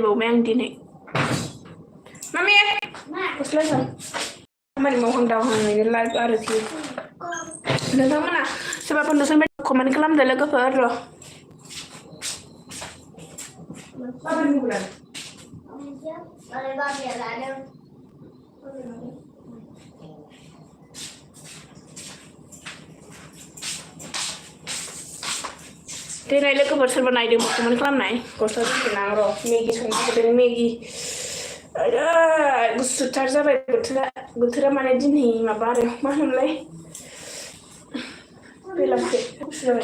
bầu mang đi này mami gosla san mari mau hang daw hang ni live ada sih dan sama na sebab pendusan komen kelam dah lagu per apa ni bulan boleh bawa dia ada thế này là cái vật sân này được một cái món này có sao cái nào rồi Maggie xong cái Maggie ada gusto tarza bay gutura mana jini ma bare maham lay pela ke gusto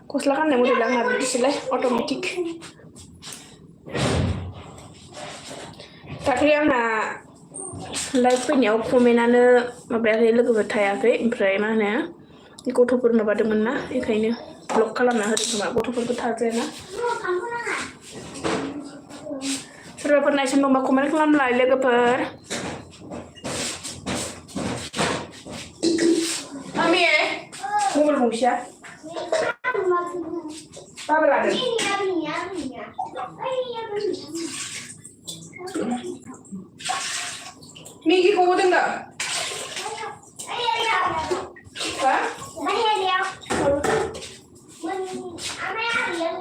ko silakan nemu bilang ngabi sila otomatik tapi yang na live punya komenane mabere logo betaya ke imprai mana गथ'फोरनो बादोंमोन ना बेखायनो block खालामना होदों खोमा गथ'फोरखौ थाजायाना सोरबाफोर नायसन दंबा comment खालामलाय लोगोफोर मामि मबाइल गंसेया बाबा लादों मेगिखौ होदों दा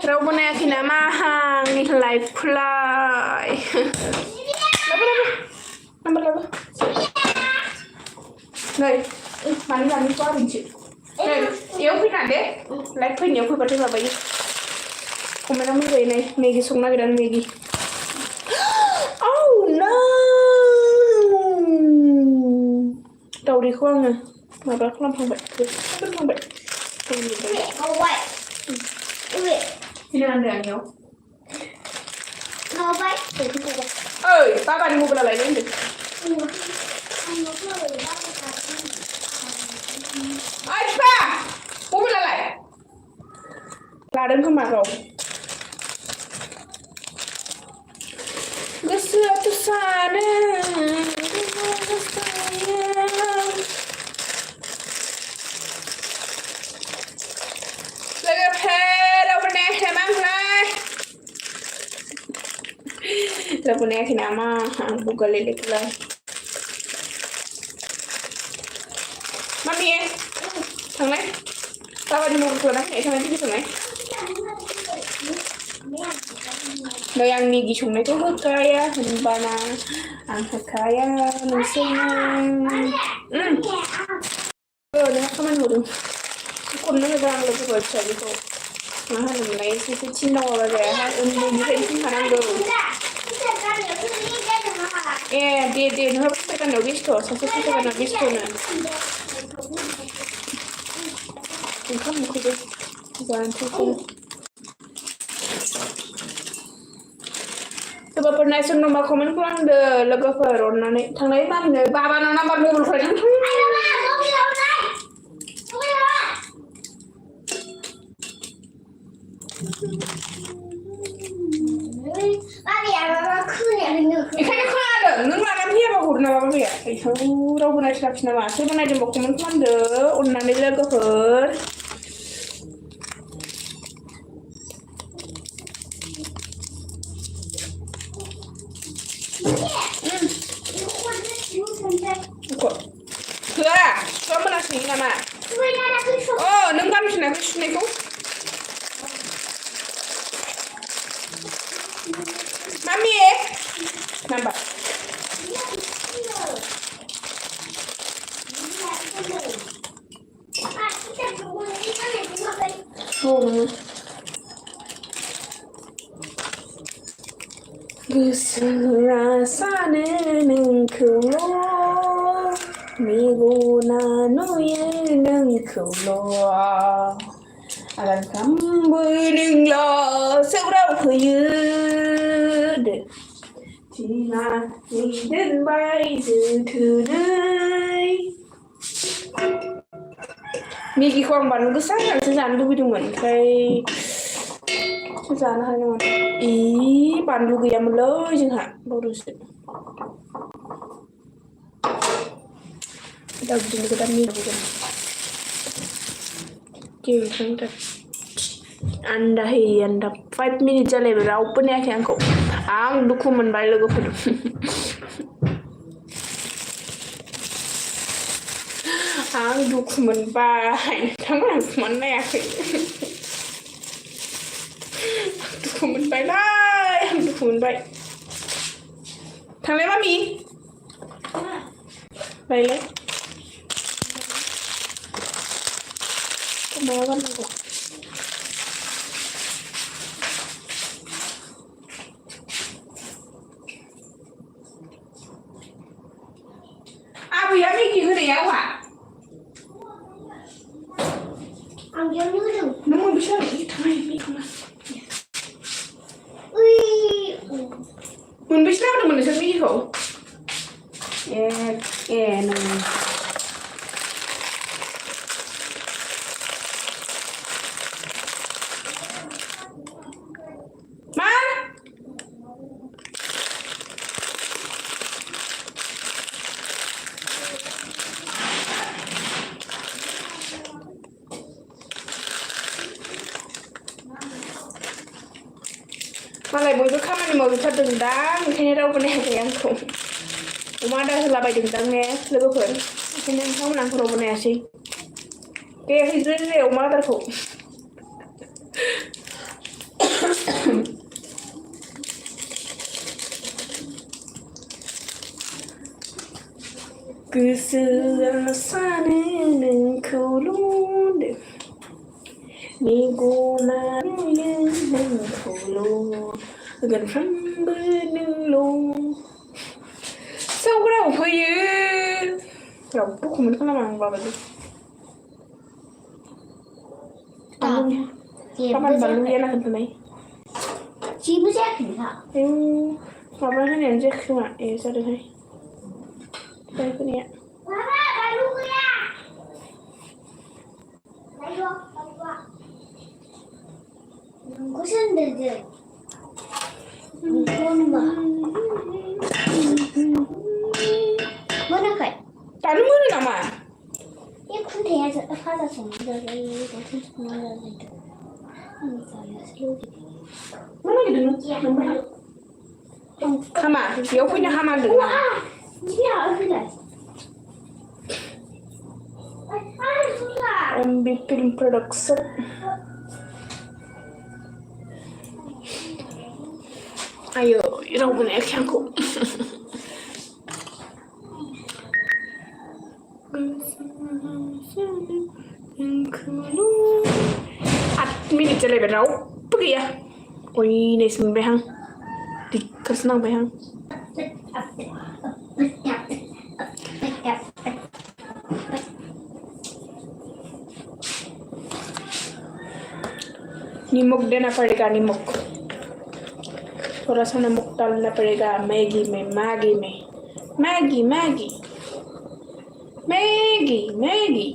Raw na kinamahang ni live fly. Laba. Này, mày làm đi qua bình chị. Này, yếu cái nào đấy? Live fly nhiều khi bắt được là vậy. Không phải làm gì này, Maggie xuống lại đàn Maggie. Oh no. Đầu đi khoang à. Mà bác làm không vậy, không vậy. Không vậy. Ini ada yang nyaw. Mau baik? Oi, papa ni mau bela lain deh. Aisyah, mau bela lain? Laden ke mana kau? Gesuatu sana, Saya punya nama buka lilik lah. Mami, thằng này, tao vào đi mua cửa này, thằng này thích thằng này. Đây yang ni gisung này tuh kaya, bana, angkat kaya, nusing. Dah kaman mo dun. Kun na nagdang lagi buat saya itu. Mahal nilai sisi Cina orang dia, ini sih sekarang dulu. Dia nu harus kita nak visto, satu kita nak visto na. Bukan muka dia, jangan tuh. Sebab pernah sun nombor komen kurang de lega peron nane, thang lain mana ne, baba nana baru mobil peron. Rau bunai silap nama, saya bunai jempol komen de, unnane lega per. Kok? Kira, kamu nasi nama? Oh, nengkan sini kau. Mami, nampak? Rasane neng kulo, miguna noye neng kulo. Alam kambu neng lo, seurau kuyud. Cina den bay từ nơi. Migi khoang bắn cứ sát là dàn đuôi đừng mẩn cây. Dàn hay không? Ý bắn đuôi cái một lối chẳng hạn. Bao đồ sự. Đầu tiên cái đâm như là cái kêu không được. anda 5 minutes जालायबाय रावबो नायाखै आंखौ आं दुखु मोनबाय लोगोफोर आं दुखु मोनबाय नोंथांमोना मानो नायाखै दुखु मोनबायलै आं दुखु मोनबाय थांलाय मामि बायलाय माया गाननांगौ आबैया मेगि होनाया आंहा आं बेयावनो होदों नों मोनबेसे जाबाय थांनाय मेगना मोनबेसे लाबोदोंमोन नोंसोर मेगिखौ ए नों मा मालाय बयबो खामानि मावजोबथारदों दां ओंखायनो रावबो नायाखै आंखौ अमा आदार होलाबायदों दां ने लोगोफोर ओंखायनो नोंथांमोना आंखौ रावबो नायासै दे हैग्रो दे अमा आदारखौ गोसोआ सानो नोंखौल' मेगना नुयो नोंखौल' गनफ्रोमबो नोंल' सौग्राव फैयो रावबो कमेन्ट खालामा आं बाबायदि खामानि बानलु गैया ना खोन्थानाय जेबो जायाखै नोंहा माबा होनायानो जायाखै खोमा ए जादोंहाय दाय होनाया बानलु गैया नोंखौसो होनदों जों मोनाखै दानो मोनो नामा बे खुन्थाया फाजा संनानै जाजायो बाथोन संनानै जाजायो आं जायासै मा नागिरदों हामा बेयाव फैनो हामा होनदों MB Film Production ayo रावबो नायाखै आंखौ 8 minute जालायबाय रावबो गैया अयनायसो मोनबायहां दिक्कारसो नांबायहां नमक देना पड़ेगा नमक थोड़ा सा नमक डालना पड़ेगा मैगी में मैगी में मैगी मैगी मैगी मैगी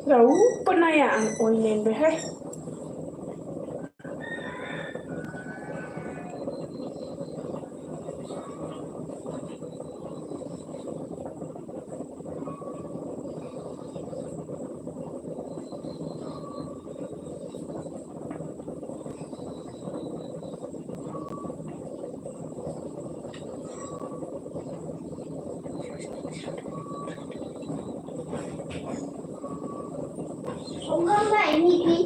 रावबो नाया आं अयनायबायहाय Songrai ini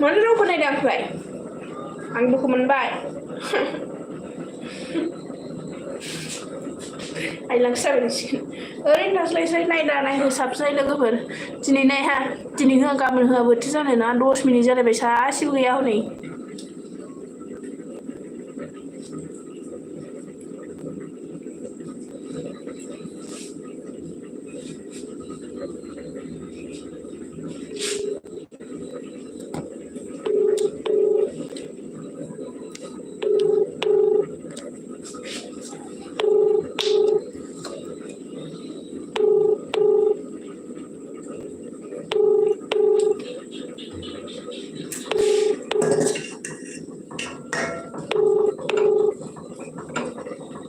Mana lu pernah dah play? Ang buku menbai. Ai lang seven skin. Orin naslai sai nai da nai subscribe लोगोफोर. Diनै नायहा दिनै होआ गाबोन होआ बोथोर जानाय ना 10 मिनिट जालायबाय सासेबो गैया हनै.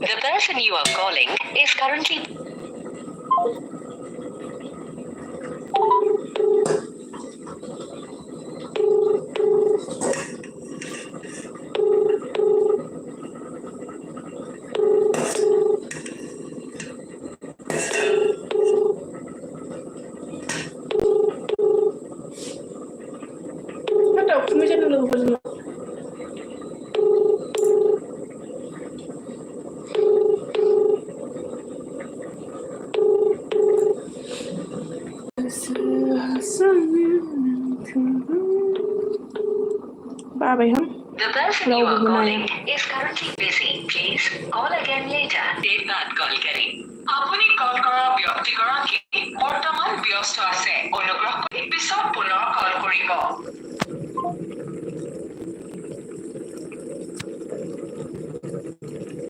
The person you are calling is currently Ada aku macam dulu pernah. Bye hum. The person you are calling is currently busy. Please call again later. देर बाद कॉल करें. आपने